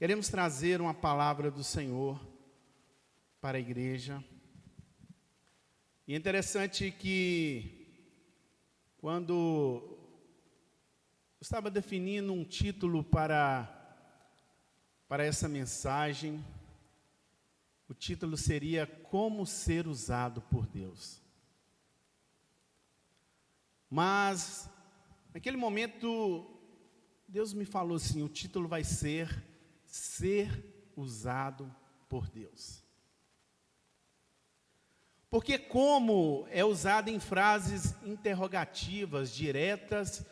Queremos trazer uma palavra do Senhor para a igreja. E é interessante que, quando eu estava definindo um título para essa mensagem, o título seria Como Ser Usado por Deus. Mas, naquele momento, Deus me falou assim, o título vai ser Usado por Deus. Porque como é usado em frases interrogativas, diretas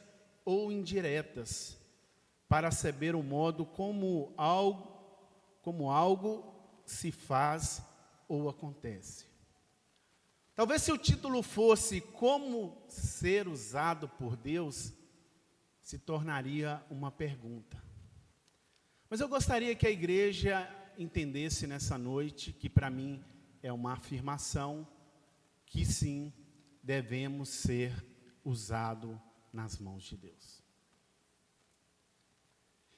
ou indiretas, para saber o modo como algo se faz ou acontece. Talvez se o título fosse Como Ser Usado por Deus, se tornaria uma pergunta. Mas eu gostaria que a igreja entendesse nessa noite, que para mim é uma afirmação, que sim, devemos ser usados nas mãos de Deus.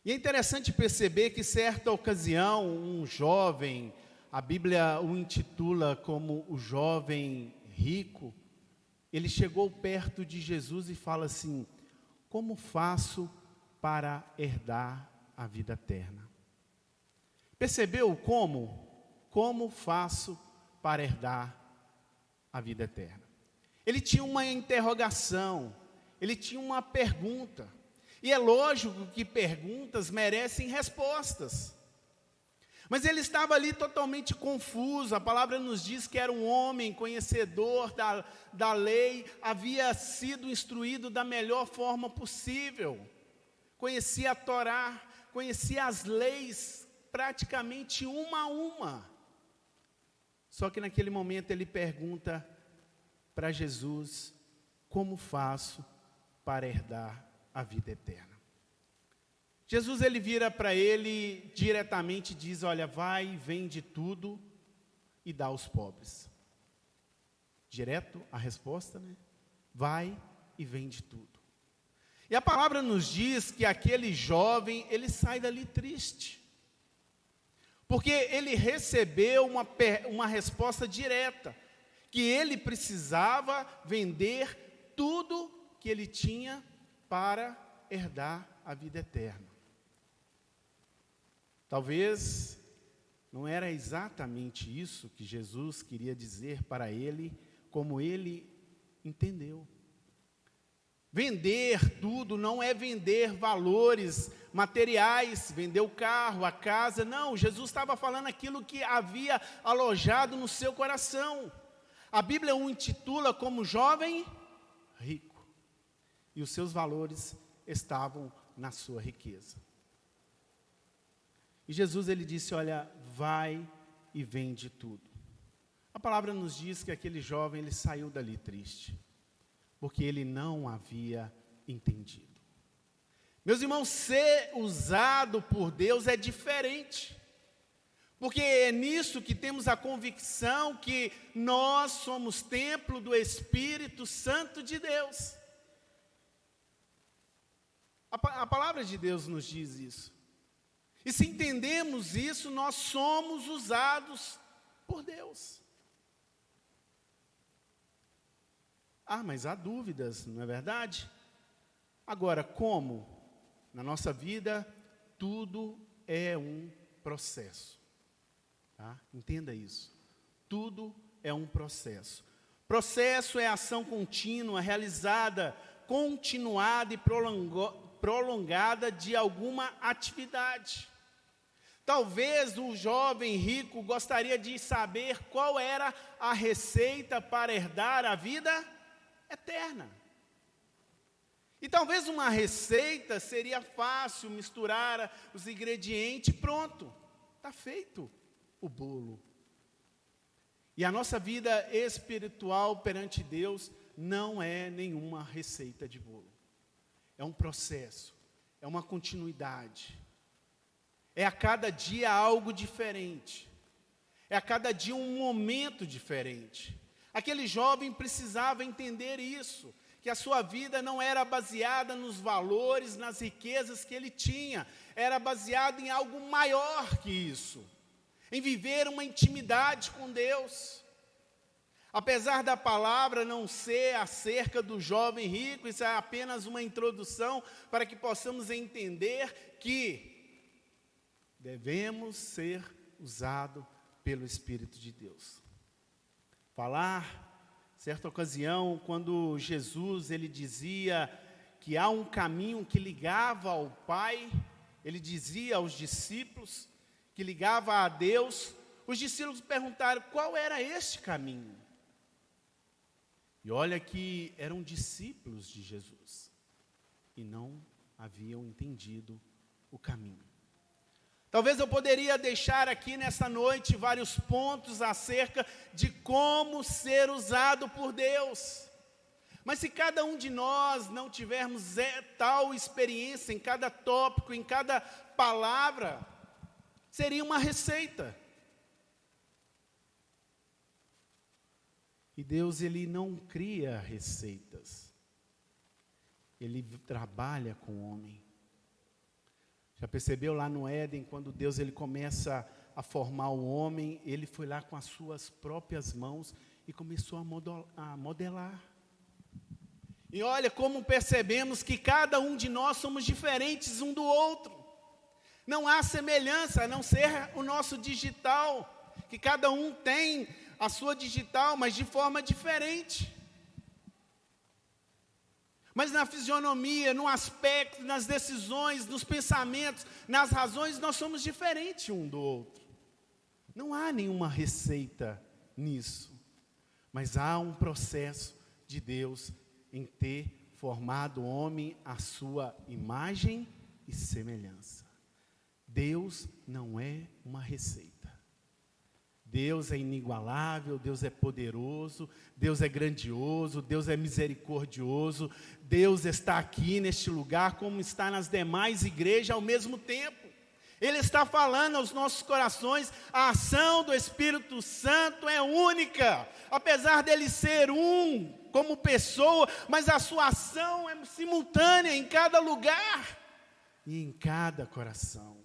E é interessante perceber que certa ocasião, um jovem, a Bíblia o intitula como o jovem rico, ele chegou perto de Jesus e fala assim, como faço para herdar a vida eterna? Percebeu como? Como faço para herdar a vida eterna? Ele tinha uma interrogação, ele tinha uma pergunta. E é lógico que perguntas merecem respostas. Mas ele estava ali totalmente confuso. A palavra nos diz que era um homem conhecedor da lei, havia sido instruído da melhor forma possível. Conhecia a Torá, conhecia as leis praticamente uma a uma. Só que naquele momento ele pergunta para Jesus, como faço para herdar a vida eterna? Jesus ele vira para ele diretamente e diz, olha, vai, vende tudo e dá aos pobres. Direto a resposta, né? Vai e vende tudo. E a palavra nos diz que aquele jovem, ele sai dali triste. Porque ele recebeu uma resposta direta, que ele precisava vender tudo que ele tinha para herdar a vida eterna. Talvez não era exatamente isso que Jesus queria dizer para ele, como ele entendeu. Vender tudo não é vender valores materiais, vender o carro, a casa. Não, Jesus estava falando aquilo que havia alojado no seu coração. A Bíblia o intitula como jovem rico. E os seus valores estavam na sua riqueza. E Jesus ele disse, olha, vai e vende tudo. A palavra nos diz que aquele jovem ele saiu dali triste, porque ele não havia entendido. Meus irmãos, ser usado por Deus é diferente. Porque é nisso que temos a convicção que nós somos templo do Espírito Santo de Deus. A palavra de Deus nos diz isso. E se entendemos isso, nós somos usados por Deus. Ah, mas há dúvidas, não é verdade? Agora, como? Na nossa vida, tudo é um processo. Tá? Entenda isso. Tudo é um processo. Processo é ação contínua, realizada, continuada e prolongada de alguma atividade. Talvez o jovem rico gostaria de saber qual era a receita para herdar a vida eterna. E talvez uma receita seria fácil, misturar os ingredientes e pronto, está feito o bolo. E a nossa vida espiritual perante Deus não é nenhuma receita de bolo. É um processo, é uma continuidade. É a cada dia algo diferente. É a cada dia um momento diferente. Aquele jovem precisava entender isso, que a sua vida não era baseada nos valores, nas riquezas que ele tinha, era baseada em algo maior que isso, em viver uma intimidade com Deus. Apesar da palavra não ser acerca do jovem rico, isso é apenas uma introdução para que possamos entender que devemos ser usados pelo Espírito de Deus. Certa ocasião, quando Jesus ele dizia que há um caminho que ligava ao Pai, ele dizia aos discípulos que ligava a Deus, os discípulos perguntaram qual era este caminho. E olha que eram discípulos de Jesus e não haviam entendido o caminho. Talvez eu poderia deixar aqui nessa noite vários pontos acerca de como ser usado por Deus. Mas se cada um de nós não tivermos tal experiência em cada tópico, em cada palavra, seria uma receita. E Deus, ele não cria receitas. Ele trabalha com o homem. Já percebeu lá no Éden, quando Deus ele começa a formar o homem, ele foi lá com as suas próprias mãos e começou a modelar. E olha como percebemos que cada um de nós somos diferentes um do outro. Não há semelhança, a não ser o nosso digital, que cada um tem a sua digital, mas de forma diferente. Mas na fisionomia, no aspecto, nas decisões, nos pensamentos, nas razões, nós somos diferentes um do outro. Não há nenhuma receita nisso, mas há um processo de Deus em ter formado o homem à sua imagem e semelhança. Deus não é uma receita. Deus é inigualável, Deus é poderoso, Deus é grandioso, Deus é misericordioso, Deus está aqui neste lugar como está nas demais igrejas ao mesmo tempo. Ele está falando aos nossos corações, a ação do Espírito Santo é única, apesar dele ser um como pessoa, mas a sua ação é simultânea em cada lugar e em cada coração.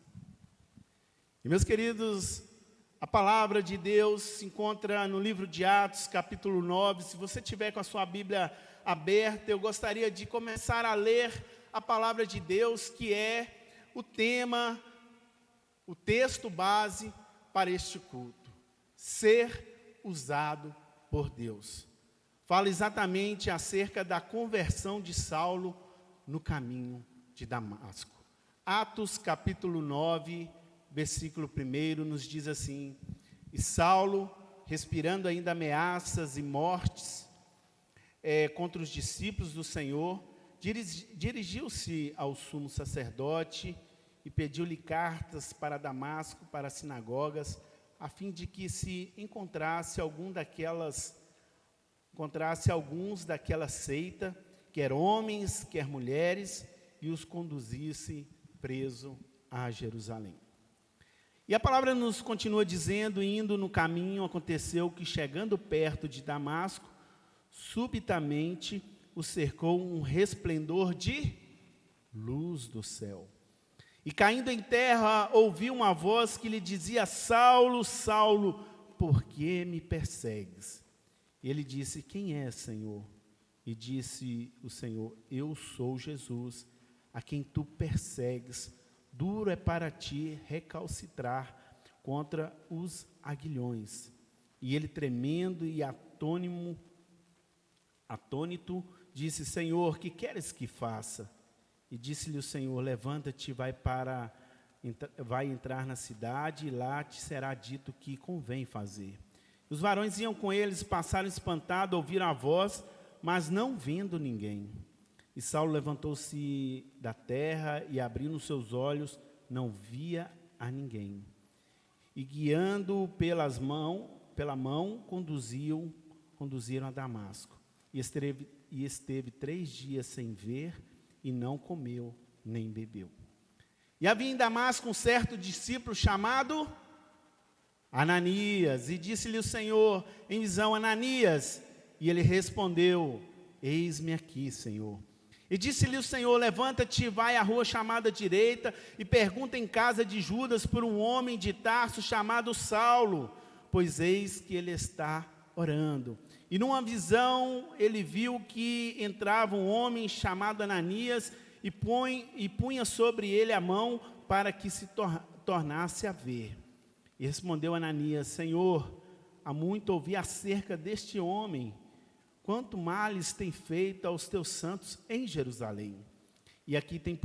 E meus queridos, a palavra de Deus se encontra no livro de Atos, capítulo 9. Se você tiver com a sua Bíblia aberta, eu gostaria de começar a ler a palavra de Deus, que é o tema, o texto base para este culto. Ser usado por Deus. Fala exatamente acerca da conversão de Saulo no caminho de Damasco. Atos, capítulo 9, versículo 1 nos diz assim: e Saulo, respirando ainda ameaças e mortes contra os discípulos do Senhor, dirigiu-se ao sumo sacerdote e pediu-lhe cartas para Damasco, para as sinagogas, a fim de que se encontrasse alguns daquela seita, quer homens, quer mulheres, e os conduzisse preso a Jerusalém. E a palavra nos continua dizendo: indo no caminho, aconteceu que, chegando perto de Damasco, subitamente o cercou um resplendor de luz do céu. E caindo em terra, ouviu uma voz que lhe dizia: Saulo, Saulo, por que me persegues? E ele disse: quem é, Senhor? E disse o Senhor: eu sou Jesus, a quem tu persegues. Duro é para ti recalcitrar contra os aguilhões. E ele, tremendo e atônito, disse: Senhor, que queres que faça? E disse-lhe o Senhor: levanta-te, vai entrar na cidade, e lá te será dito o que convém fazer. Os varões iam com eles, passaram espantados, ouviram a voz, mas não vendo ninguém. E Saulo levantou-se da terra e, abrindo seus olhos, não via a ninguém. E, guiando pela mão, conduziram a Damasco. E esteve 3 dias sem ver, e não comeu nem bebeu. E havia em Damasco um certo discípulo chamado Ananias, e disse-lhe o Senhor em visão: Ananias. E ele respondeu: eis-me aqui, Senhor. E disse-lhe o Senhor, levanta-te e vai à rua chamada direita, e pergunta em casa de Judas por um homem de Tarso chamado Saulo, pois eis que ele está orando. E numa visão ele viu que entrava um homem chamado Ananias, e punha sobre ele a mão para que se tornasse a ver. E respondeu Ananias, Senhor, há muito ouvi acerca deste homem, quanto males tem feito aos teus santos em Jerusalém. E aqui tem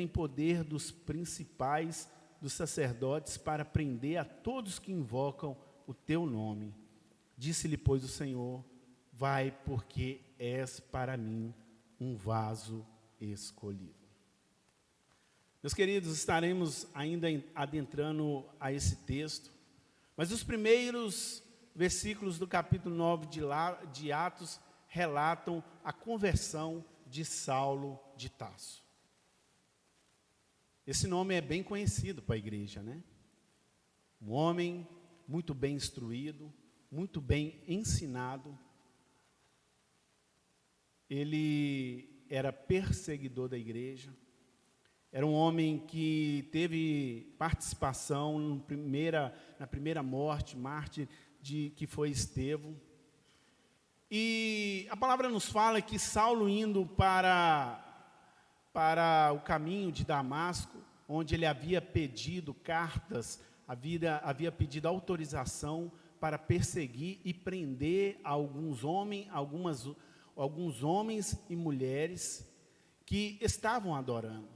poder dos principais dos sacerdotes para prender a todos que invocam o teu nome. Disse-lhe, pois, o Senhor, vai, porque és para mim um vaso escolhido. Meus queridos, estaremos ainda adentrando a esse texto, mas os primeiros versículos do capítulo 9 de Atos relatam a conversão de Saulo de Tarso. Esse nome é bem conhecido para a igreja, né? Um homem muito bem instruído, muito bem ensinado. Ele era perseguidor da igreja. Era um homem que teve participação na primeira morte, mártir, que foi Estevão. E a palavra nos fala que Saulo indo para o caminho de Damasco, onde ele havia pedido cartas, havia pedido autorização para perseguir e prender alguns homens e mulheres que estavam adorando.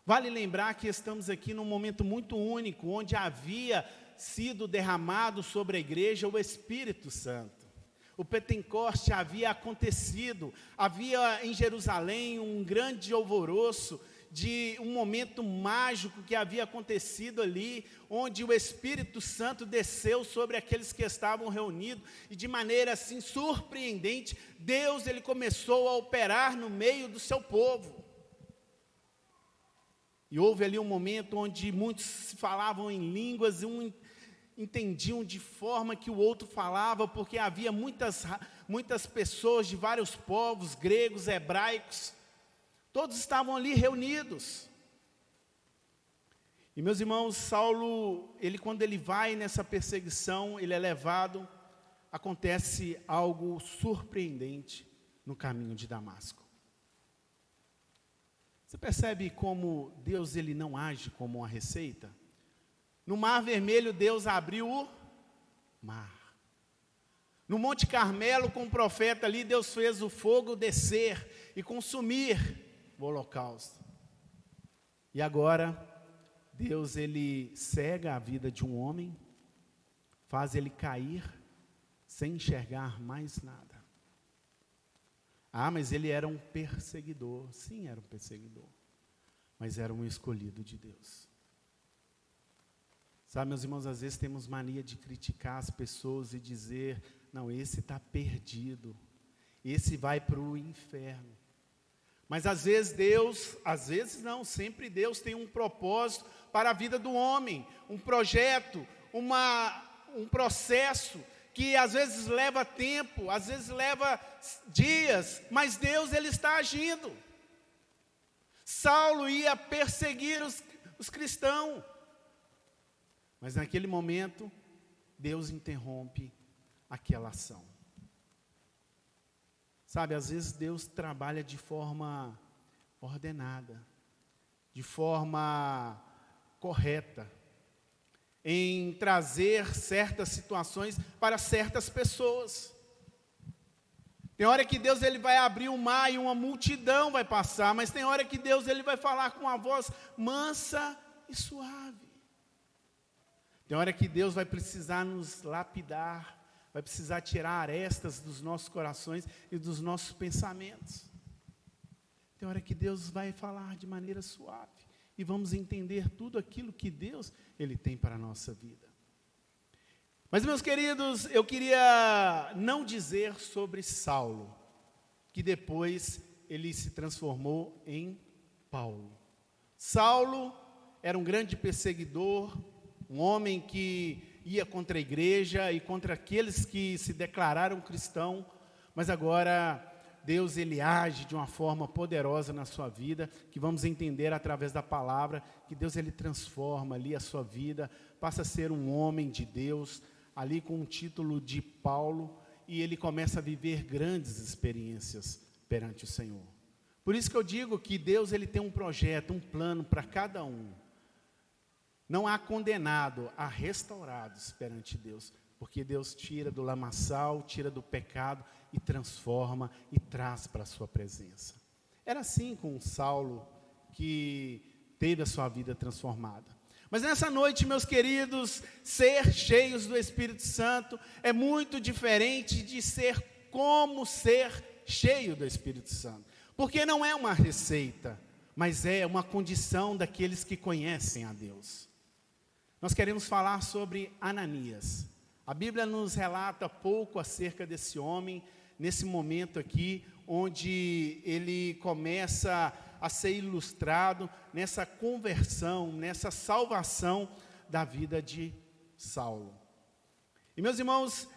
Vale lembrar que estamos aqui num momento muito único, onde havia sido derramado sobre a igreja o Espírito Santo. O Pentecoste havia acontecido, havia em Jerusalém um grande alvoroço, de um momento mágico que havia acontecido ali, onde o Espírito Santo desceu sobre aqueles que estavam reunidos, e de maneira assim surpreendente, Deus ele começou a operar no meio do seu povo. E houve ali um momento onde muitos falavam em línguas, e entendiam de forma que o outro falava, porque havia muitas pessoas de vários povos, gregos, hebraicos, todos estavam ali reunidos. E meus irmãos, Saulo, quando ele vai nessa perseguição, ele é levado, acontece algo surpreendente no caminho de Damasco. Você percebe como Deus ele não age como uma receita? No Mar Vermelho, Deus abriu o mar. No Monte Carmelo, com o profeta ali, Deus fez o fogo descer e consumir o holocausto. E agora, Deus ele cega a vida de um homem, faz ele cair sem enxergar mais nada. Ah, mas ele era um perseguidor. Sim, era um perseguidor, mas era um escolhido de Deus. Sabe, meus irmãos, às vezes temos mania de criticar as pessoas e dizer, não, esse está perdido, esse vai para o inferno. Mas às vezes sempre Deus tem um propósito para a vida do homem, um projeto, um processo que às vezes leva tempo, às vezes leva dias, mas Deus ele está agindo. Saulo ia perseguir os cristãos, mas naquele momento, Deus interrompe aquela ação. Sabe, às vezes Deus trabalha de forma ordenada, de forma correta, em trazer certas situações para certas pessoas. Tem hora que Deus ele vai abrir o mar e uma multidão vai passar, mas tem hora que Deus ele vai falar com uma voz mansa e suave. Tem hora que Deus vai precisar nos lapidar, vai precisar tirar arestas dos nossos corações e dos nossos pensamentos. Tem hora que Deus vai falar de maneira suave e vamos entender tudo aquilo que Deus ele tem para a nossa vida. Mas, meus queridos, eu queria não dizer sobre Saulo, que depois ele se transformou em Paulo. Saulo era um grande perseguidor, um homem que ia contra a igreja e contra aqueles que se declararam cristãos, mas agora Deus ele age de uma forma poderosa na sua vida, que vamos entender através da palavra, que Deus ele transforma ali a sua vida, passa a ser um homem de Deus, ali com o título de Paulo, e ele começa a viver grandes experiências perante o Senhor. Por isso que eu digo que Deus ele tem um projeto, um plano para cada um. Não há condenado, há restaurados perante Deus, porque Deus tira do lamaçal, tira do pecado e transforma e traz para a sua presença. Era assim com Saulo, que teve a sua vida transformada. Mas nessa noite, meus queridos, ser cheios do Espírito Santo é muito diferente de ser como ser cheio do Espírito Santo. Porque não é uma receita, mas é uma condição daqueles que conhecem a Deus. Nós queremos falar sobre Ananias. A Bíblia nos relata pouco acerca desse homem, nesse momento aqui, onde ele começa a ser ilustrado nessa conversão, nessa salvação da vida de Saulo. E meus irmãos,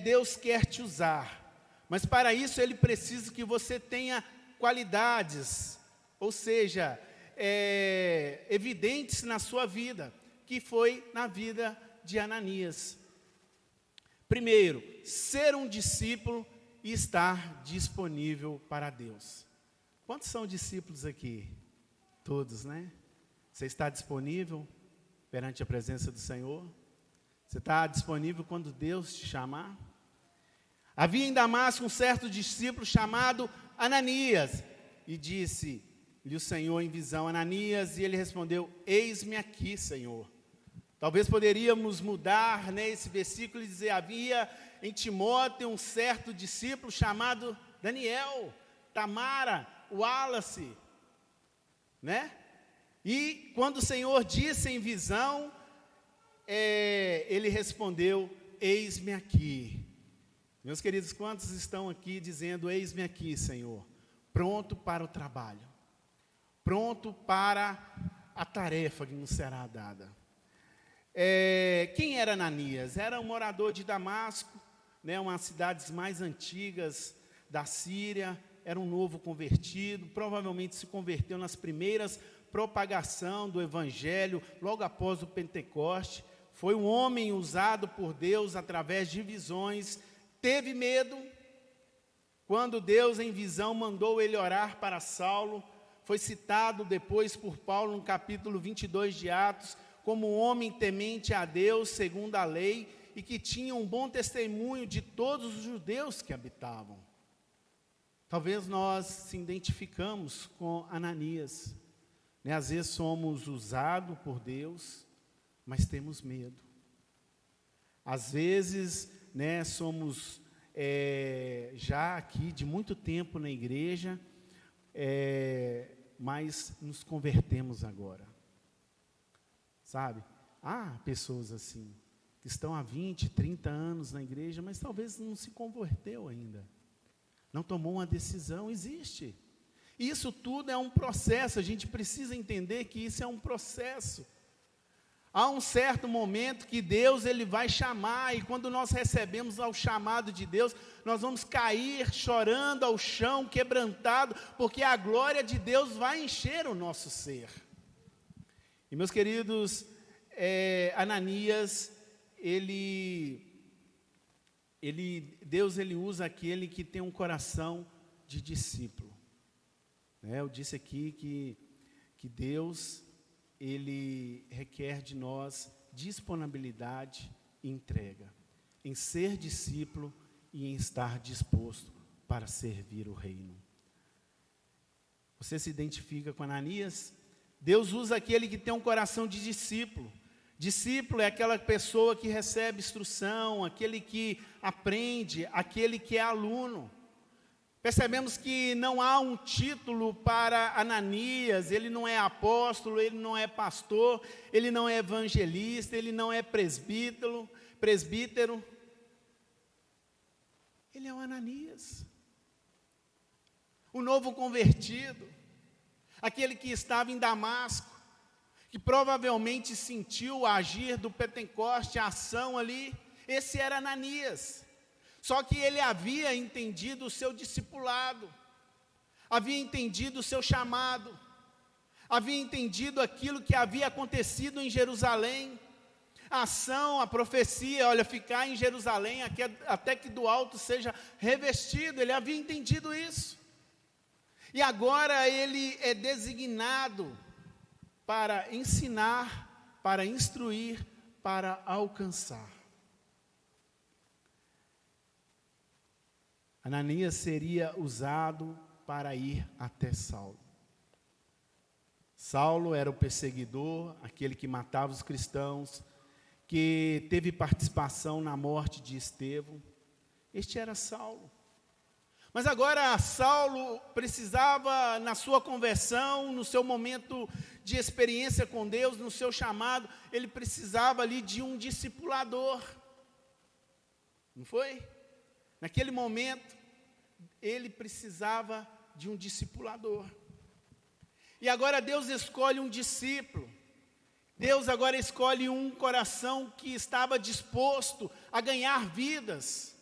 Deus quer te usar, mas para isso Ele precisa que você tenha qualidades, ou seja, evidentes na sua vida, que foi na vida de Ananias. Primeiro, ser um discípulo e estar disponível para Deus. Quantos são discípulos aqui? Todos, né? Você está disponível perante a presença do Senhor? Você está disponível quando Deus te chamar? Havia em Damasco um certo discípulo chamado Ananias, e disse-lhe o Senhor em visão, Ananias, e ele respondeu, eis-me aqui, Senhor. Talvez poderíamos mudar, né, esse versículo e dizer, havia em Timóteo um certo discípulo chamado Daniel, Tamara, Wallace, né? E quando o Senhor disse em visão, ele respondeu, eis-me aqui. Meus queridos, quantos estão aqui dizendo, eis-me aqui, Senhor, pronto para o trabalho, pronto para a tarefa que nos será dada. Quem era Ananias? Era um morador de Damasco, né, uma das cidades mais antigas da Síria, era um novo convertido, provavelmente se converteu nas primeiras propagação do Evangelho, logo após o Pentecoste, foi um homem usado por Deus através de visões, teve medo, quando Deus em visão mandou ele orar para Saulo, foi citado depois por Paulo no capítulo 22 de Atos, como um homem temente a Deus segundo a lei, e que tinha um bom testemunho de todos os judeus que habitavam. Talvez nós se identificamos com Ananias, né? Às vezes somos usados por Deus, mas temos medo. Às vezes, né, somos já aqui de muito tempo na igreja, mas nos convertemos agora. Sabe? Há pessoas assim, que estão há 20, 30 anos na igreja, mas talvez não se converteu ainda. Não tomou uma decisão, existe. Isso tudo é um processo, a gente precisa entender que isso é um processo. Há um certo momento que Deus ele vai chamar, e quando nós recebemos o chamado de Deus, nós vamos cair chorando ao chão, quebrantado, porque a glória de Deus vai encher o nosso ser. E meus queridos, Ananias, Deus ele usa aquele que tem um coração de discípulo. Eu disse aqui que Deus, ele requer de nós disponibilidade e entrega, em ser discípulo e em estar disposto para servir o reino. Você se identifica com Ananias? Deus usa aquele que tem um coração de discípulo. Discípulo é aquela pessoa que recebe instrução, aquele que aprende, aquele que é aluno. Percebemos que não há um título para Ananias, ele não é apóstolo, ele não é pastor, ele não é evangelista, ele não é presbítero. Ele é o Ananias, o novo convertido, aquele que estava em Damasco, que provavelmente sentiu o agir do Pentecoste, a ação ali. Esse era Ananias. Só que ele havia entendido o seu discipulado, havia entendido o seu chamado, havia entendido aquilo que havia acontecido em Jerusalém, a ação, a profecia, olha, ficar em Jerusalém até que do alto seja revestido, ele havia entendido isso. E agora ele é designado para ensinar, para instruir, para alcançar. Ananias seria usado para ir até Saulo. Saulo era o perseguidor, aquele que matava os cristãos, que teve participação na morte de Estevão. Este era Saulo. Mas agora Saulo precisava, na sua conversão, no seu momento de experiência com Deus, no seu chamado, ele precisava ali de um discipulador. Não foi? Naquele momento, ele precisava de um discipulador. E agora Deus escolhe um discípulo. Deus agora escolhe um coração que estava disposto a ganhar vidas,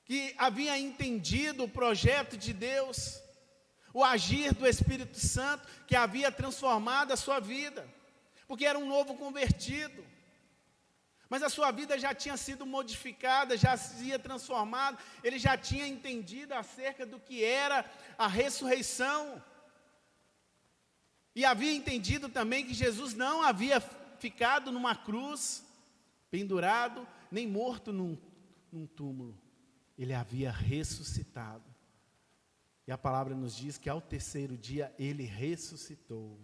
que havia entendido o projeto de Deus, o agir do Espírito Santo, que havia transformado a sua vida, porque era um novo convertido. Mas a sua vida já tinha sido modificada, já havia transformado, ele já tinha entendido acerca do que era a ressurreição. E havia entendido também que Jesus não havia ficado numa cruz, pendurado, nem morto num túmulo. Ele havia ressuscitado. E a palavra nos diz que ao terceiro dia ele ressuscitou.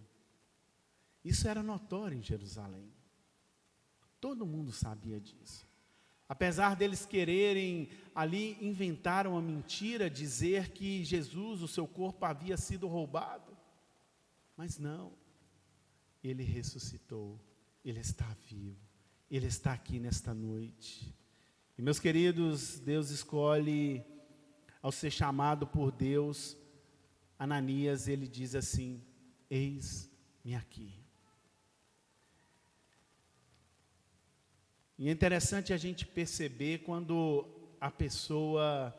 Isso era notório em Jerusalém. Todo mundo sabia disso. Apesar deles quererem ali inventar uma mentira, dizer que Jesus, o seu corpo havia sido roubado. Mas não, ele ressuscitou, ele está vivo, ele está aqui nesta noite. E meus queridos, Deus escolhe, ao ser chamado por Deus, Ananias, ele diz assim: eis-me aqui. E é interessante a gente perceber quando a pessoa,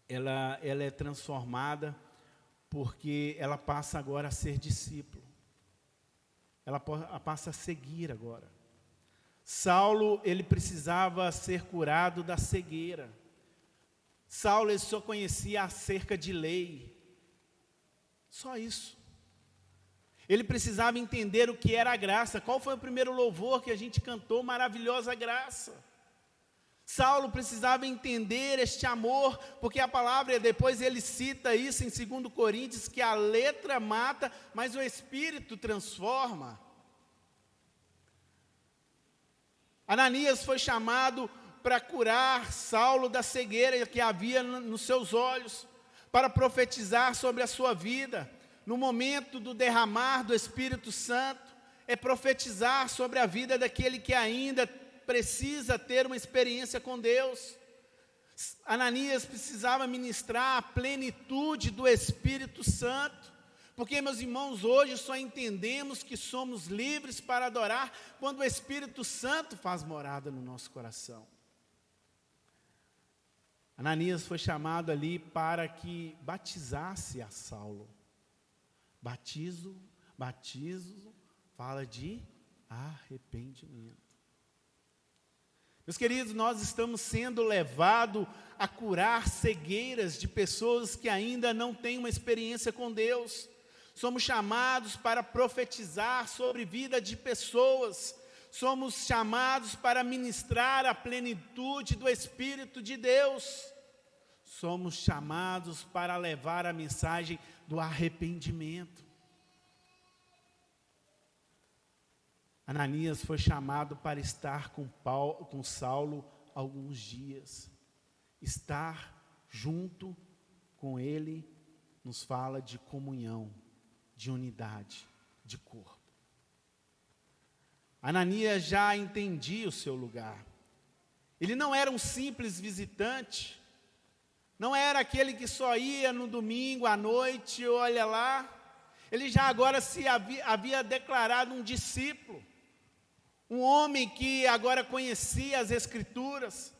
ela é transformada, porque ela passa agora a ser discípulo. Ela passa a seguir agora. Saulo, ele precisava ser curado da cegueira. Saulo, ele só conhecia acerca de lei. Só isso. Ele precisava entender o que era a graça. Qual foi o primeiro louvor que a gente cantou? Maravilhosa graça. Saulo precisava entender este amor, porque a palavra, depois ele cita isso em 2 Coríntios, que a letra mata, mas o Espírito transforma. Ananias foi chamado para curar Saulo da cegueira que havia nos seus olhos, para profetizar sobre a sua vida. No momento do derramar do Espírito Santo, é profetizar sobre a vida daquele que ainda precisa ter uma experiência com Deus. Ananias precisava ministrar a plenitude do Espírito Santo, porque, meus irmãos, hoje só entendemos que somos livres para adorar quando o Espírito Santo faz morada no nosso coração. Ananias foi chamado ali para que batizasse a Saulo. Batismo, fala de arrependimento. Meus queridos, nós estamos sendo levados a curar cegueiras de pessoas que ainda não têm uma experiência com Deus. Somos chamados para profetizar sobre vida de pessoas. Somos chamados para ministrar a plenitude do Espírito de Deus. Somos chamados para levar a mensagem do arrependimento. Ananias foi chamado para estar com Saulo alguns dias. Estar junto com ele nos fala de comunhão, de unidade, de corpo. Ananias já entendia o seu lugar. Ele não era um simples visitante. Não era aquele que só ia no domingo à noite, olha lá. Ele já agora havia declarado um discípulo. Um homem que agora conhecia as Escrituras,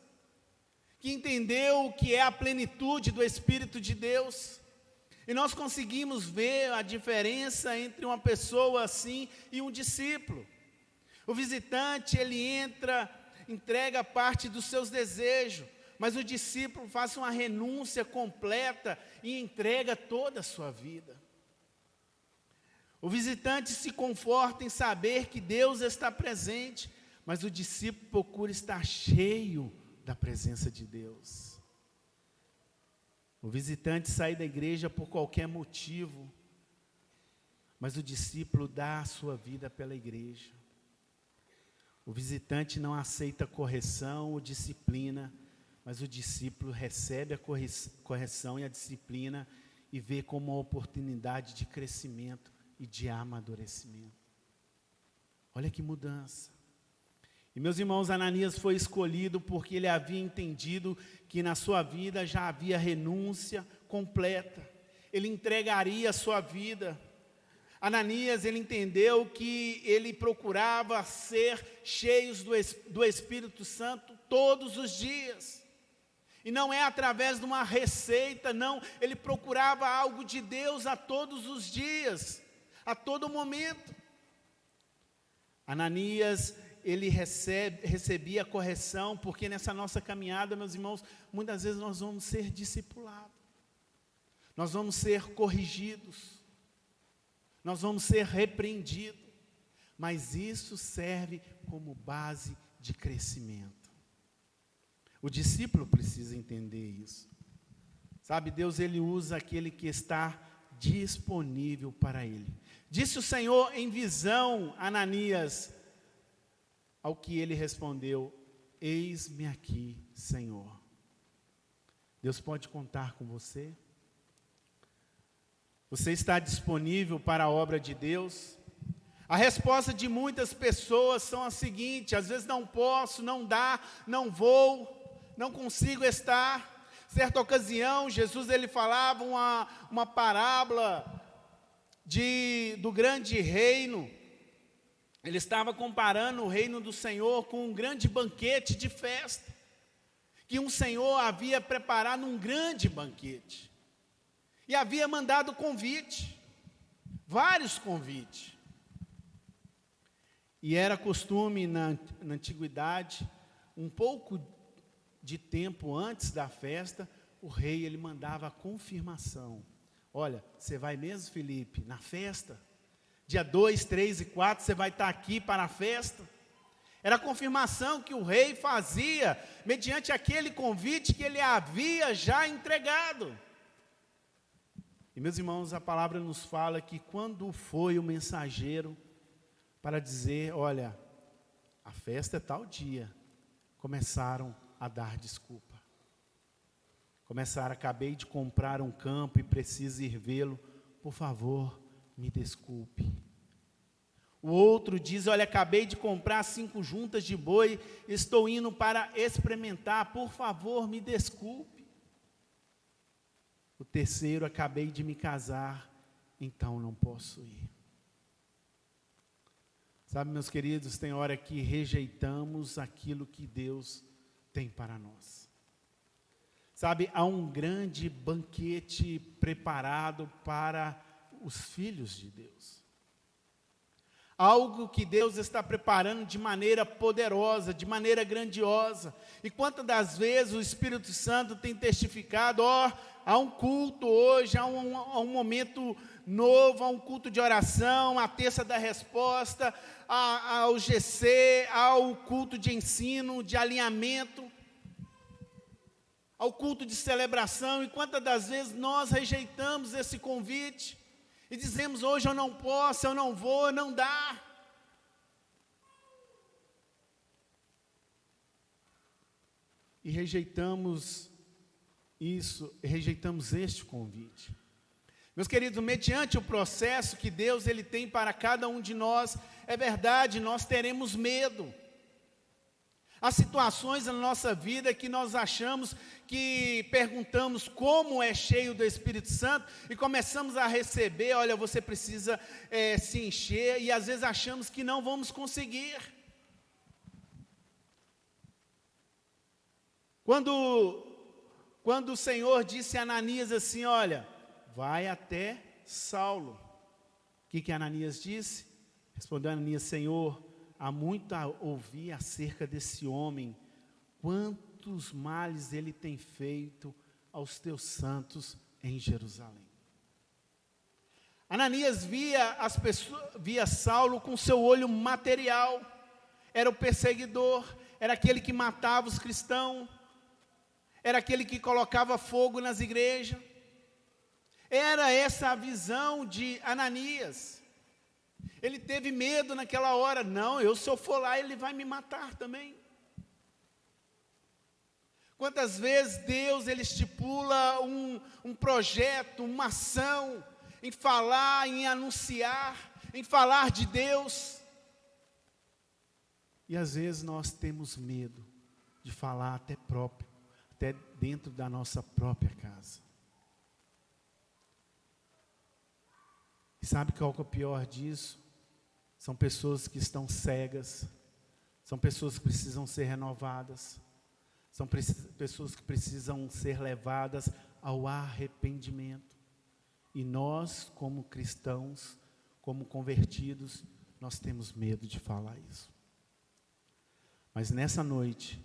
que entendeu o que é a plenitude do Espírito de Deus. E nós conseguimos ver a diferença entre uma pessoa assim e um discípulo. O visitante, ele entra, entrega parte dos seus desejos, mas o discípulo faz uma renúncia completa e entrega toda a sua vida. O visitante se conforta em saber que Deus está presente, mas o discípulo procura estar cheio da presença de Deus. O visitante sai da igreja por qualquer motivo, mas o discípulo dá a sua vida pela igreja. O visitante não aceita correção ou disciplina, mas o discípulo recebe a correção e a disciplina e vê como uma oportunidade de crescimento e de amadurecimento. Olha que mudança. E meus irmãos, Ananias foi escolhido porque ele havia entendido que na sua vida já havia renúncia completa. Ele entregaria a sua vida. Ananias, ele entendeu que ele procurava ser cheio do Espírito Santo todos os dias. E não é através de uma receita, não. Ele procurava algo de Deus a todos os dias, a todo momento. Ananias, ele recebia correção, porque nessa nossa caminhada, meus irmãos, muitas vezes nós vamos ser discipulados, nós vamos ser corrigidos, nós vamos ser repreendidos, mas isso serve como base de crescimento. O discípulo precisa entender isso. Sabe, Deus, ele usa aquele que está disponível para ele. Disse o Senhor em visão a Ananias, ao que ele respondeu: eis-me aqui, Senhor. Deus pode contar com você? Você está disponível para a obra de Deus? A resposta de muitas pessoas são a seguinte: às vezes não posso, não dá, não vou, não consigo estar. Certa ocasião, Jesus ele falava uma parábola do grande reino. Ele estava comparando o reino do Senhor com um grande banquete de festa, que um Senhor havia preparado um grande banquete, e havia mandado convite, vários convites. E era costume na antiguidade, um pouco de tempo antes da festa, o rei ele mandava a confirmação. Olha, você vai mesmo, Felipe, na festa? Dia 2, 3 e 4, você vai estar aqui para a festa? Era a confirmação que o rei fazia, mediante aquele convite que ele havia já entregado. E meus irmãos, a palavra nos fala que quando foi o mensageiro para dizer: olha, a festa é tal dia, começaram a dar desculpa. Começaram: acabei de comprar um campo e preciso ir vê-lo, por favor, me desculpe. O outro diz: olha, acabei de comprar 5 juntas de boi, estou indo para experimentar, por favor, me desculpe. O terceiro: acabei de me casar, então não posso ir. Sabe, meus queridos, tem hora que rejeitamos aquilo que Deus tem para nós. Sabe, há um grande banquete preparado para os filhos de Deus. Algo que Deus está preparando de maneira poderosa, de maneira grandiosa. E quantas das vezes o Espírito Santo tem testificado: há um culto hoje, há um momento novo, há um culto de oração, a terça da resposta, ao GC, ao culto de ensino, de alinhamento, ao culto de celebração. E quantas das vezes nós rejeitamos esse convite e dizemos: hoje eu não posso, eu não vou, não dá. E rejeitamos isso, rejeitamos este convite. Meus queridos, mediante o processo que Deus ele tem para cada um de nós, é verdade, nós teremos medo. Há situações na nossa vida que nós achamos que perguntamos como é cheio do Espírito Santo e começamos a receber: olha, você precisa se encher, e às vezes achamos que não vamos conseguir. Quando o Senhor disse a Ananias assim, olha, vai até Saulo. O que Ananias disse? Respondeu Ananias, Senhor, há muito a ouvir acerca desse homem, quantos males ele tem feito aos teus santos em Jerusalém. Ananias via Saulo com seu olho material, era o perseguidor, era aquele que matava os cristãos, era aquele que colocava fogo nas igrejas. Era essa a visão de Ananias. Ele teve medo naquela hora, não, se eu for lá ele vai me matar também. Quantas vezes Deus ele estipula um projeto, uma ação, em falar, em anunciar, em falar de Deus. E às vezes nós temos medo de falar até dentro da nossa própria casa. E sabe qual que é o pior disso? São pessoas que estão cegas, são pessoas que precisam ser renovadas, são pessoas que precisam ser levadas ao arrependimento. E nós, como cristãos, como convertidos, nós temos medo de falar isso. Mas nessa noite,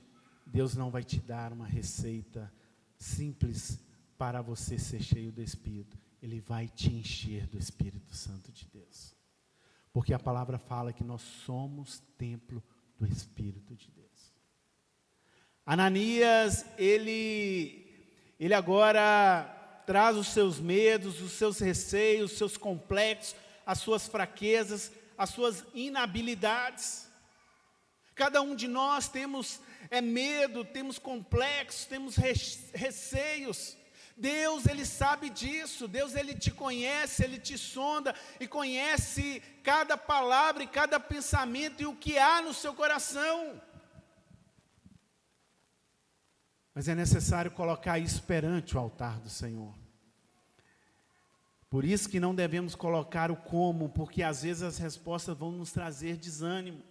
Deus não vai te dar uma receita simples para você ser cheio do Espírito. Ele vai te encher do Espírito Santo de Deus. Porque a palavra fala que nós somos templo do Espírito de Deus. Ananias, ele agora traz os seus medos, os seus receios, os seus complexos, as suas fraquezas, as suas inabilidades. Cada um de nós temos medo, temos complexos, temos receios. Deus, Ele sabe disso. Deus, Ele te conhece, Ele te sonda e conhece cada palavra e cada pensamento e o que há no seu coração. Mas é necessário colocar isso perante o altar do Senhor. Por isso que não devemos colocar o como, porque às vezes as respostas vão nos trazer desânimo.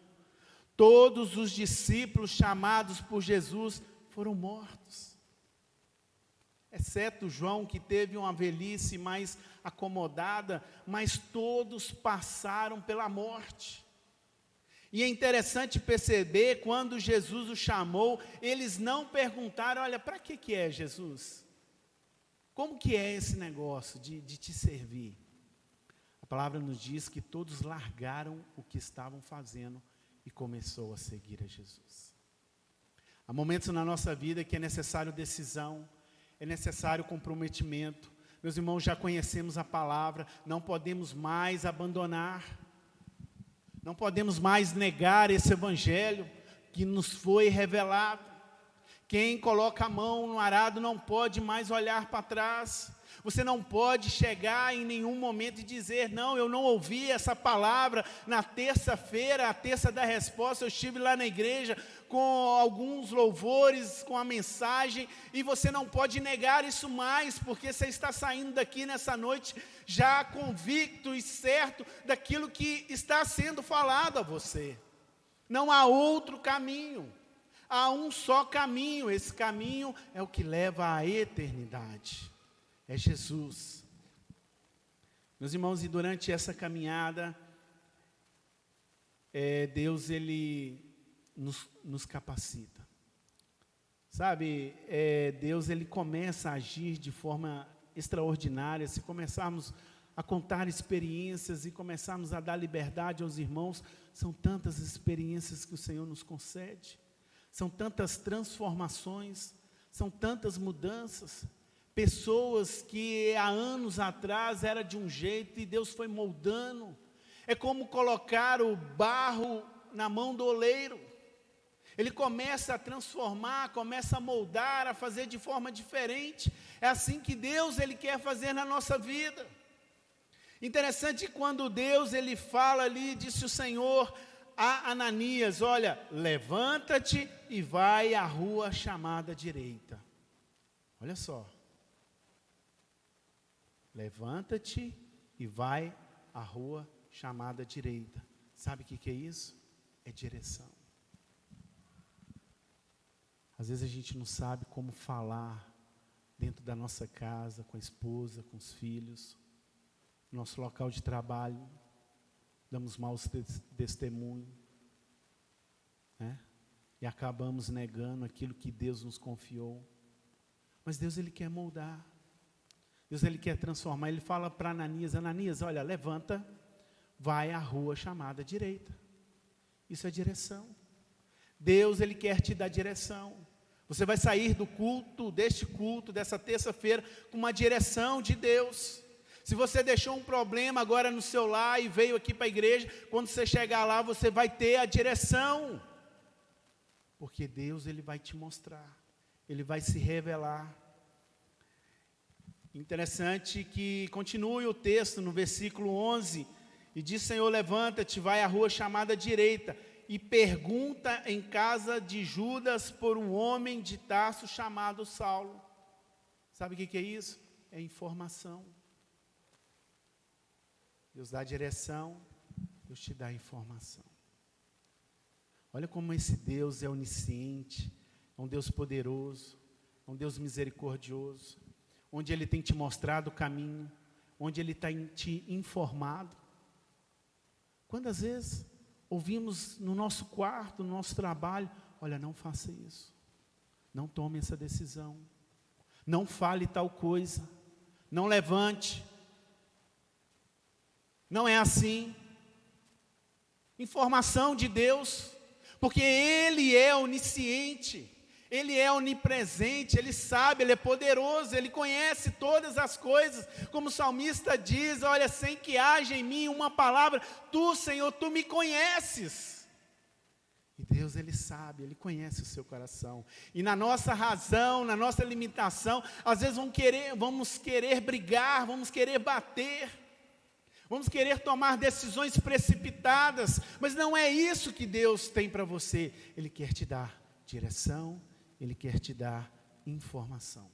Todos os discípulos chamados por Jesus foram mortos. Exceto João, que teve uma velhice mais acomodada, mas todos passaram pela morte. E é interessante perceber, quando Jesus o chamou, eles não perguntaram, olha, para que é Jesus? Como que é esse negócio de te servir? A palavra nos diz que todos largaram o que estavam fazendo e começou a seguir a Jesus. Há momentos na nossa vida que é necessário decisão, é necessário comprometimento. Meus irmãos, já conhecemos a palavra, não podemos mais abandonar. Não podemos mais negar esse evangelho que nos foi revelado. Quem coloca a mão no arado não pode mais olhar para trás. Você não pode chegar em nenhum momento e dizer, não, eu não ouvi essa palavra na terça-feira, a terça da resposta, eu estive lá na igreja com alguns louvores, com a mensagem, e você não pode negar isso mais, porque você está saindo daqui nessa noite já convicto e certo daquilo que está sendo falado a você. Não há outro caminho, há um só caminho, esse caminho é o que leva à eternidade. É Jesus. Meus irmãos, e durante essa caminhada, Deus, Ele nos capacita. Sabe, Deus, Ele começa a agir de forma extraordinária. Se começarmos a contar experiências e começarmos a dar liberdade aos irmãos, são tantas experiências que o Senhor nos concede. São tantas transformações, são tantas mudanças. Pessoas que há anos atrás era de um jeito e Deus foi moldando. É como colocar o barro na mão do oleiro. Ele começa a transformar, começa a moldar, a fazer de forma diferente. É assim que Deus, Ele quer fazer na nossa vida. Interessante quando Deus, Ele fala ali, disse o Senhor a Ananias, olha, levanta-te e vai à rua chamada direita. Olha só. Levanta-te e vai à rua chamada direita. Sabe o que é isso? É direção. Às vezes a gente não sabe como falar dentro da nossa casa, com a esposa, com os filhos, no nosso local de trabalho, damos maus testemunhos, né? E acabamos negando aquilo que Deus nos confiou. Mas Deus, Ele quer moldar. Deus, Ele quer transformar. Ele fala para Ananias: Ananias, olha, levanta, vai à rua chamada direita. Isso é direção. Deus, Ele quer te dar direção. Você vai sair do culto, dessa terça-feira, com uma direção de Deus. Se você deixou um problema agora no seu lar e veio aqui para a igreja, quando você chegar lá, você vai ter a direção. Porque Deus, Ele vai te mostrar. Ele vai se revelar. Interessante que continue o texto no versículo 11. E diz: Senhor, levanta-te, vai à rua chamada direita. E pergunta em casa de Judas por um homem de Tarso chamado Saulo. Sabe o que é isso? É informação. Deus dá direção, Deus te dá informação. Olha como esse Deus é onisciente, é um Deus poderoso, é um Deus misericordioso, onde Ele tem te mostrado o caminho, onde Ele tem te informado. Quantas vezes ouvimos no nosso quarto, no nosso trabalho: olha, não faça isso, não tome essa decisão, não fale tal coisa, não levante, não é assim. Informação de Deus, porque Ele é onisciente, Ele é onipresente, Ele sabe, Ele é poderoso, Ele conhece todas as coisas, como o salmista diz: olha, sem que haja em mim uma palavra, Tu, Senhor, Tu me conheces. E Deus, Ele sabe, Ele conhece o seu coração. E na nossa razão, na nossa limitação, às vezes vamos querer brigar, vamos querer bater, vamos querer tomar decisões precipitadas, mas não é isso que Deus tem para você. Ele quer te dar direção, Ele quer te dar informação.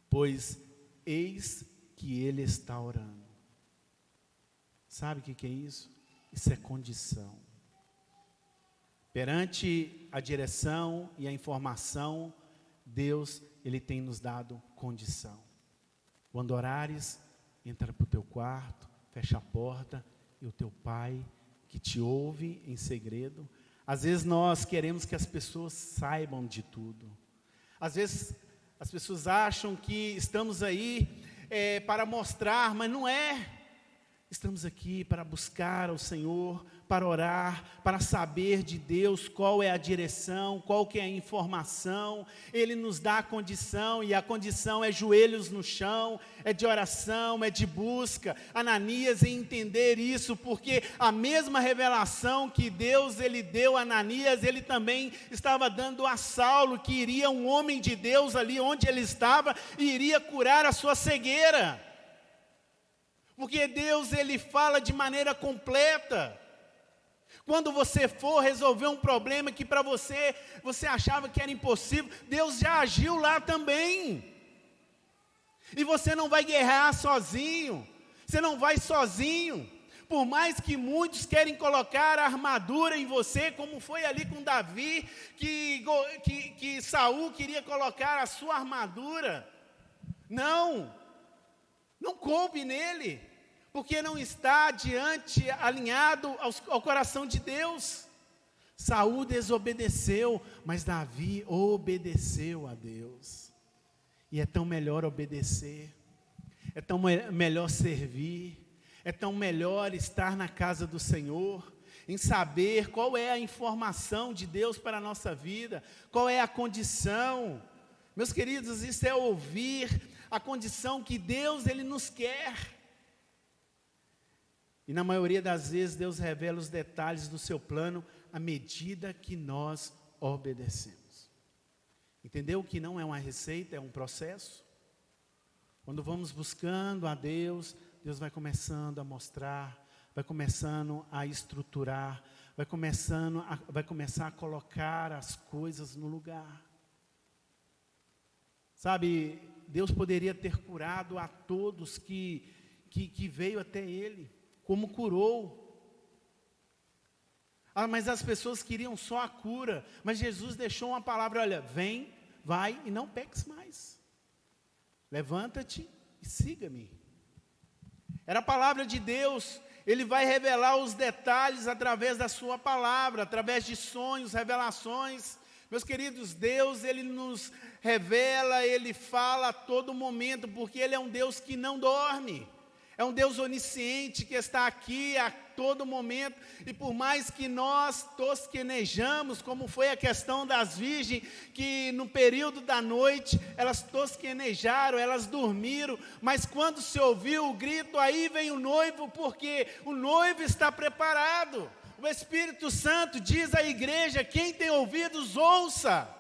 Pois eis que Ele está orando. Sabe o que é isso? Isso é condição. Perante a direção e a informação, Deus, Ele tem nos dado condição. Quando orares, entra para o teu quarto, fecha a porta, e o teu Pai, que te ouve em segredo. Às vezes nós queremos que as pessoas saibam de tudo. Às vezes as pessoas acham que estamos aí para mostrar, mas não é. Estamos aqui para buscar ao Senhor, para orar, para saber de Deus qual é a direção, qual que é a informação. Ele nos dá a condição, e a condição é joelhos no chão, é de oração, é de busca. Ananias em entender isso, porque a mesma revelação que Deus Ele deu a Ananias, Ele também estava dando a Saulo, que iria um homem de Deus ali onde ele estava, e iria curar a sua cegueira. Porque Deus, Ele fala de maneira completa. Quando você for resolver um problema que para você achava que era impossível, Deus já agiu lá também. E você não vai guerrear sozinho, você não vai sozinho. Por mais que muitos querem colocar a armadura em você, como foi ali com Davi, que Saul queria colocar a sua armadura. Não coube nele, porque não está alinhado ao coração de Deus. Saul desobedeceu, mas Davi obedeceu a Deus. E é tão melhor obedecer, é tão melhor servir, é tão melhor estar na casa do Senhor, em saber qual é a informação de Deus para a nossa vida, qual é a condição. Meus queridos, isso é ouvir a condição que Deus, Ele nos quer. E na maioria das vezes, Deus revela os detalhes do seu plano à medida que nós obedecemos. Entendeu que não é uma receita, é um processo? Quando vamos buscando a Deus, Deus vai começando a mostrar, vai começando a estruturar, vai começar a colocar as coisas no lugar. Sabe, Deus poderia ter curado a todos que veio até Ele, como curou. Mas as pessoas queriam só a cura. Mas Jesus deixou uma palavra, olha, vem, vai e não peques mais. Levanta-te e siga-me. Era a palavra de Deus. Ele vai revelar os detalhes através da sua palavra, através de sonhos, revelações. Meus queridos, Deus, Ele nos revela, Ele fala a todo momento, porque Ele é um Deus que não dorme. É um Deus onisciente que está aqui a todo momento. E por mais que nós tosquenejamos, como foi a questão das virgens, que no período da noite, elas tosquenejaram, elas dormiram. Mas quando se ouviu o grito, aí vem o noivo, porque o noivo está preparado. O Espírito Santo diz à igreja, quem tem ouvidos, ouça.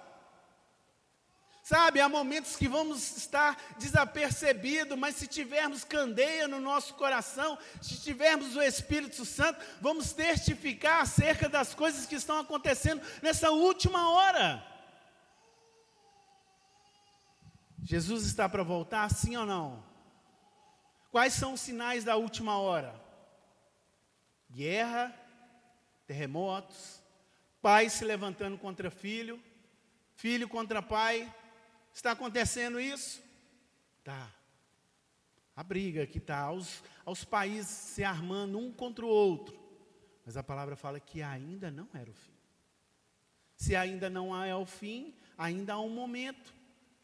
Sabe, há momentos que vamos estar desapercebidos, mas se tivermos candeia no nosso coração, se tivermos o Espírito Santo, vamos testificar acerca das coisas que estão acontecendo nessa última hora. Jesus está para voltar, sim ou não? Quais são os sinais da última hora? Guerra, terremotos, pai se levantando contra filho, filho contra pai. Está acontecendo isso? Tá. A briga que está, aos países se armando um contra o outro. Mas a palavra fala que ainda não era o fim. Se ainda não é o fim, ainda há um momento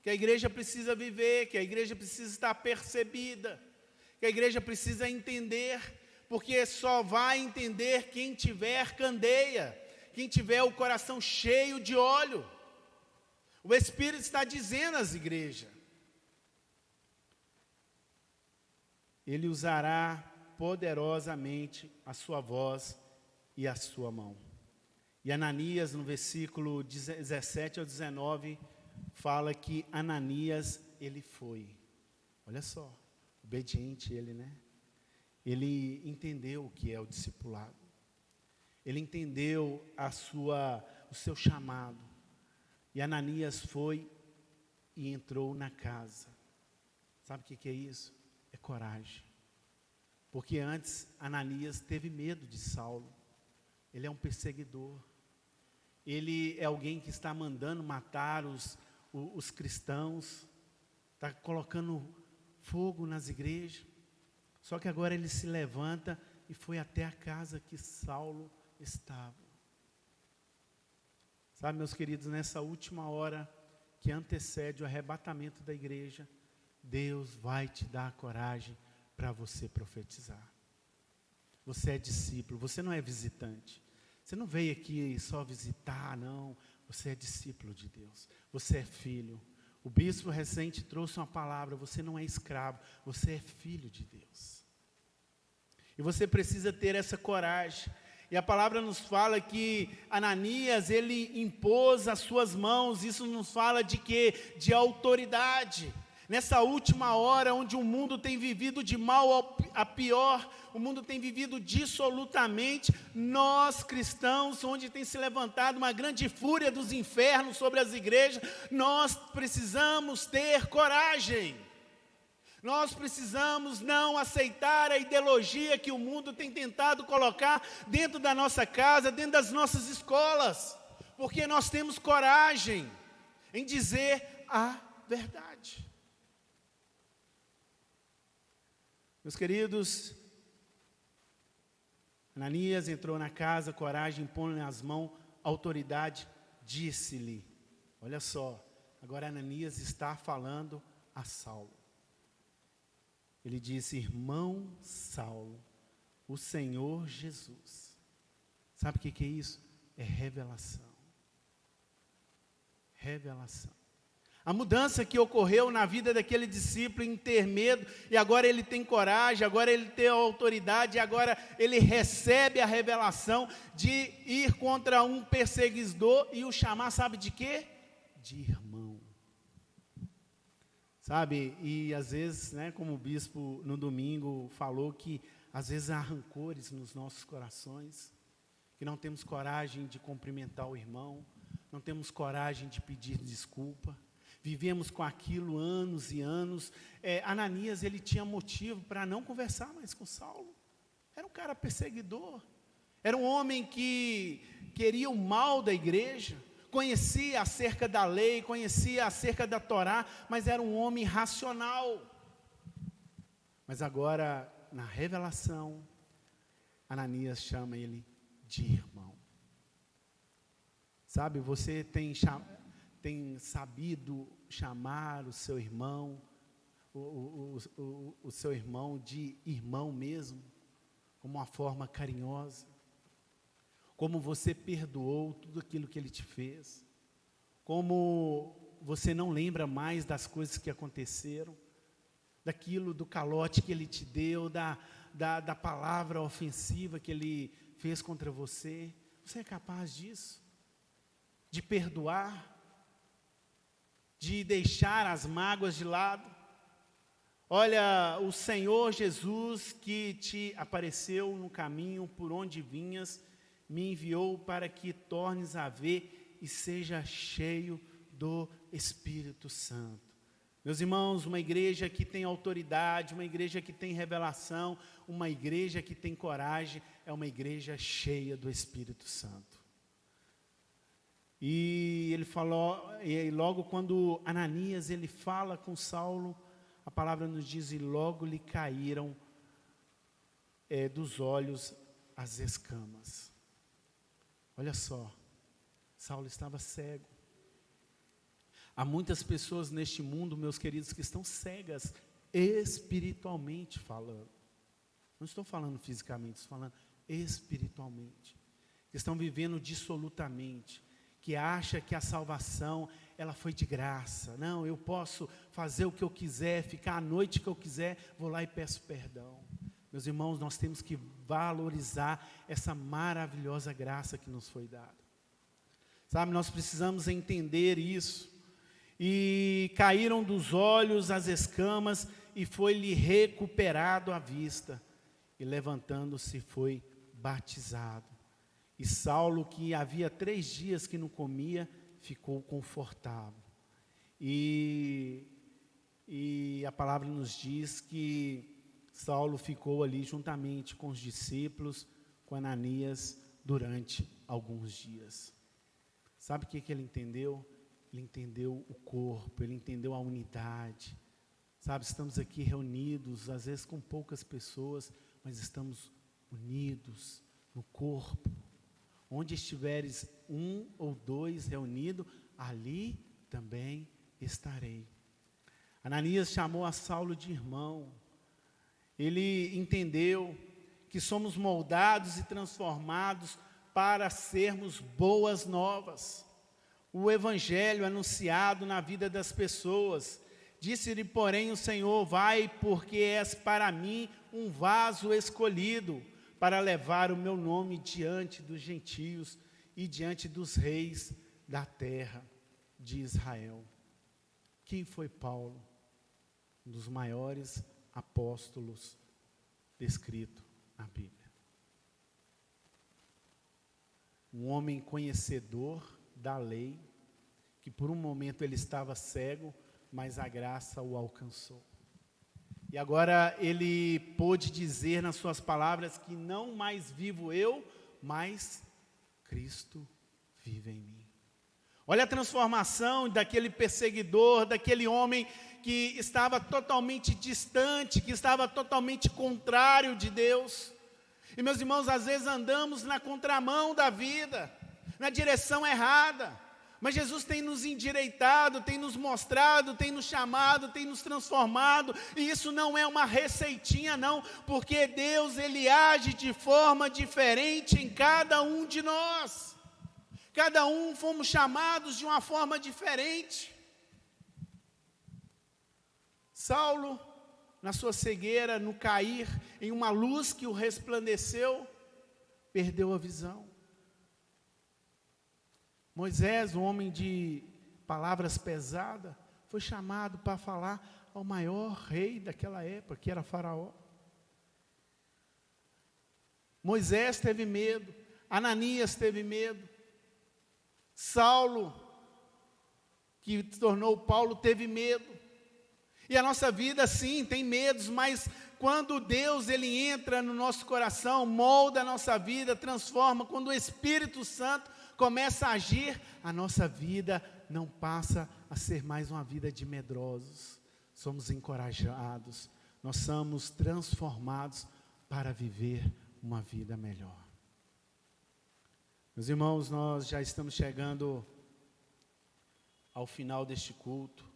que a igreja precisa viver, que a igreja precisa estar percebida, que a igreja precisa entender, porque só vai entender quem tiver candeia, quem tiver o coração cheio de óleo. O Espírito está dizendo às igrejas, Ele usará poderosamente a sua voz e a sua mão. E Ananias, no versículo 17 ao 19, fala que Ananias, ele foi. Olha só, obediente ele, né? Ele entendeu o que é o discipulado. Ele entendeu o seu chamado. E Ananias foi e entrou na casa. Sabe o que é isso? É coragem. Porque antes Ananias teve medo de Saulo. Ele é um perseguidor. Ele é alguém que está mandando matar os cristãos. Está colocando fogo nas igrejas. Só que agora ele se levanta e foi até a casa que Saulo estava. Sabe, meus queridos, nessa última hora que antecede o arrebatamento da igreja, Deus vai te dar coragem para você profetizar. Você é discípulo, você não é visitante. Você não veio aqui só visitar, não. Você é discípulo de Deus. Você é filho. O bispo recente trouxe uma palavra, você não é escravo, você é filho de Deus. E você precisa ter essa coragem. E a palavra nos fala que Ananias, ele impôs as suas mãos. Isso nos fala de quê? De autoridade. Nessa última hora, onde o mundo tem vivido de mal a pior, o mundo tem vivido dissolutamente, nós cristãos, onde tem se levantado uma grande fúria dos infernos sobre as igrejas, nós precisamos ter coragem. Nós precisamos não aceitar a ideologia que o mundo tem tentado colocar dentro da nossa casa, dentro das nossas escolas, porque nós temos coragem em dizer a verdade. Meus queridos, Ananias entrou na casa, coragem, pondo as mãos, autoridade, disse-lhe. Olha só, agora Ananias está falando a Saulo. Ele disse, irmão Saulo, o Senhor Jesus. Sabe o que é isso? É revelação. Revelação. A mudança que ocorreu na vida daquele discípulo em ter medo, e agora ele tem coragem, agora ele tem autoridade, e agora ele recebe a revelação de ir contra um perseguidor e o chamar, sabe de quê? De irmão. Sabe, e às vezes, né, como o bispo no domingo falou, que às vezes há rancores nos nossos corações, que não temos coragem de cumprimentar o irmão, não temos coragem de pedir desculpa, vivemos com aquilo anos e anos. Ananias, ele tinha motivo para não conversar mais com Saulo, era um cara perseguidor, Era um homem que queria o mal da igreja, conhecia acerca da lei, conhecia acerca da Torá, mas era um homem racional. Mas agora, na revelação, Ananias chama ele de irmão. Sabe, você tem sabido chamar o seu irmão, o seu irmão de irmão mesmo, como uma forma carinhosa, como você perdoou tudo aquilo que ele te fez, como você não lembra mais das coisas que aconteceram, daquilo, do calote que ele te deu, da palavra ofensiva que ele fez contra você. Você é capaz disso? De perdoar? De deixar as mágoas de lado? Olha, o Senhor Jesus que te apareceu no caminho por onde vinhas, me enviou para que tornes a ver e seja cheio do Espírito Santo. Meus irmãos, uma igreja que tem autoridade, uma igreja que tem revelação, uma igreja que tem coragem, é uma igreja cheia do Espírito Santo. E ele falou, e logo quando Ananias ele fala com Saulo, a palavra nos diz, e logo lhe caíram dos olhos as escamas. Olha só, Saulo estava cego. Há muitas pessoas neste mundo, meus queridos, que estão cegas, espiritualmente falando. Não estou falando fisicamente, estou falando espiritualmente. Que estão vivendo dissolutamente, que acha que a salvação, ela foi de graça. Não, eu posso fazer o que eu quiser, ficar a noite que eu quiser, vou lá e peço perdão. Meus irmãos, nós temos que valorizar essa maravilhosa graça que nos foi dada. Sabe, nós precisamos entender isso. E caíram dos olhos as escamas, e foi-lhe recuperado a vista. E levantando-se foi batizado. E Saulo, que havia 3 dias que não comia, ficou confortável. E a palavra nos diz que Saulo ficou ali juntamente com os discípulos, com Ananias, durante alguns dias. Sabe o que ele entendeu? Ele entendeu o corpo, ele entendeu a unidade. Sabe, estamos aqui reunidos, às vezes com poucas pessoas, mas estamos unidos no corpo. Onde estiveres 1 ou 2 reunidos, ali também estarei. Ananias chamou a Saulo de irmão. Ele entendeu que somos moldados e transformados para sermos boas novas. O evangelho anunciado na vida das pessoas. Disse-lhe, porém, o Senhor, vai, porque és para mim um vaso escolhido, para levar o meu nome diante dos gentios e diante dos reis da terra de Israel. Quem foi Paulo? Um dos maiores apóstolos descrito na Bíblia. Um homem conhecedor da lei, que por um momento ele estava cego, mas a graça o alcançou. E agora ele pôde dizer nas suas palavras que não mais vivo eu, mas Cristo vive em mim. Olha a transformação daquele perseguidor, daquele homem que estava totalmente distante, que estava totalmente contrário de Deus. E meus irmãos, às vezes andamos na contramão da vida, na direção errada. Mas Jesus tem nos endireitado, tem nos mostrado, tem nos chamado, tem nos transformado. E isso não é uma receitinha não, porque Deus ele age de forma diferente em cada um de nós. Cada um fomos chamados de uma forma diferente. Saulo, na sua cegueira, no cair em uma luz que o resplandeceu, perdeu a visão. Moisés, um homem de palavras pesadas, foi chamado para falar ao maior rei daquela época, que era Faraó. Moisés teve medo, Ananias teve medo, Saulo, que se tornou Paulo, teve medo. E a nossa vida, sim, tem medos, mas quando Deus ele entra no nosso coração, molda a nossa vida, transforma, quando o Espírito Santo começa a agir, a nossa vida não passa a ser mais uma vida de medrosos. Somos encorajados, nós somos transformados para viver uma vida melhor. Meus irmãos, nós já estamos chegando ao final deste culto.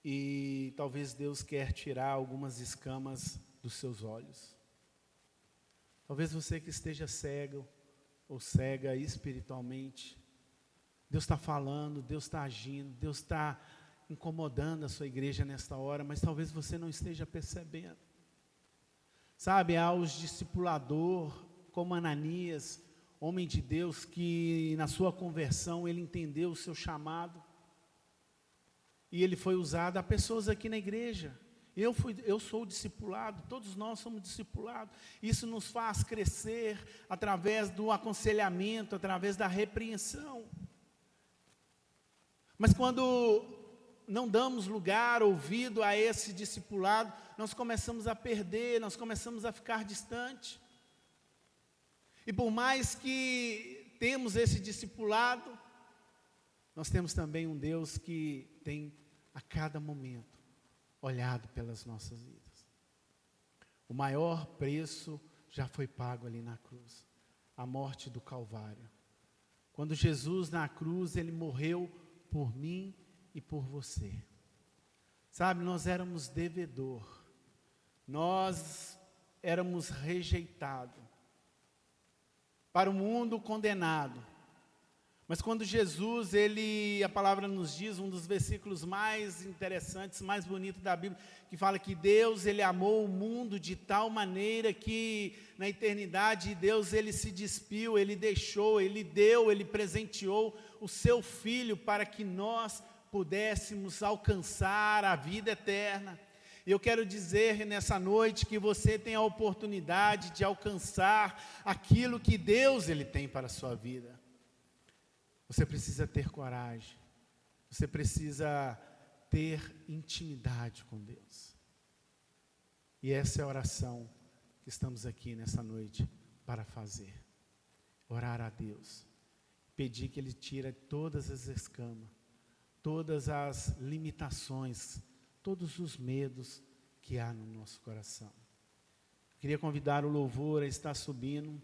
E talvez Deus quer tirar algumas escamas dos seus olhos. Talvez você que esteja cego ou cega espiritualmente, Deus está falando, Deus está agindo, Deus está incomodando a sua igreja nesta hora, mas talvez você não esteja percebendo. Sabe, há os discipulador, como Ananias, homem de Deus, que na sua conversão ele entendeu o seu chamado. E ele foi usado. Há pessoas aqui na igreja. Eu sou discipulado, todos nós somos discipulados. Isso nos faz crescer através do aconselhamento, através da repreensão. Mas quando não damos lugar, ouvido a esse discipulado, nós começamos a perder, nós começamos a ficar distante. E por mais que temos esse discipulado, nós temos também um Deus que tem a cada momento olhado pelas nossas vidas. O maior preço já foi pago ali na cruz, a morte do Calvário. Quando Jesus na cruz, ele morreu por mim e por você. Sabe, nós éramos devedor, nós éramos rejeitados, para o mundo condenado. Mas quando Jesus, a palavra nos diz, um dos versículos mais interessantes, mais bonitos da Bíblia, que fala que Deus, ele amou o mundo de tal maneira que na eternidade Deus, ele se despiu, ele deixou, ele deu, ele presenteou o seu Filho para que nós pudéssemos alcançar a vida eterna. E eu quero dizer nessa noite que você tem a oportunidade de alcançar aquilo que Deus, ele tem para a sua vida. Você precisa ter coragem, você precisa ter intimidade com Deus. E essa é a oração que estamos aqui nessa noite para fazer. Orar a Deus, pedir que Ele tire todas as escamas, todas as limitações, todos os medos que há no nosso coração. Queria convidar o louvor a estar subindo.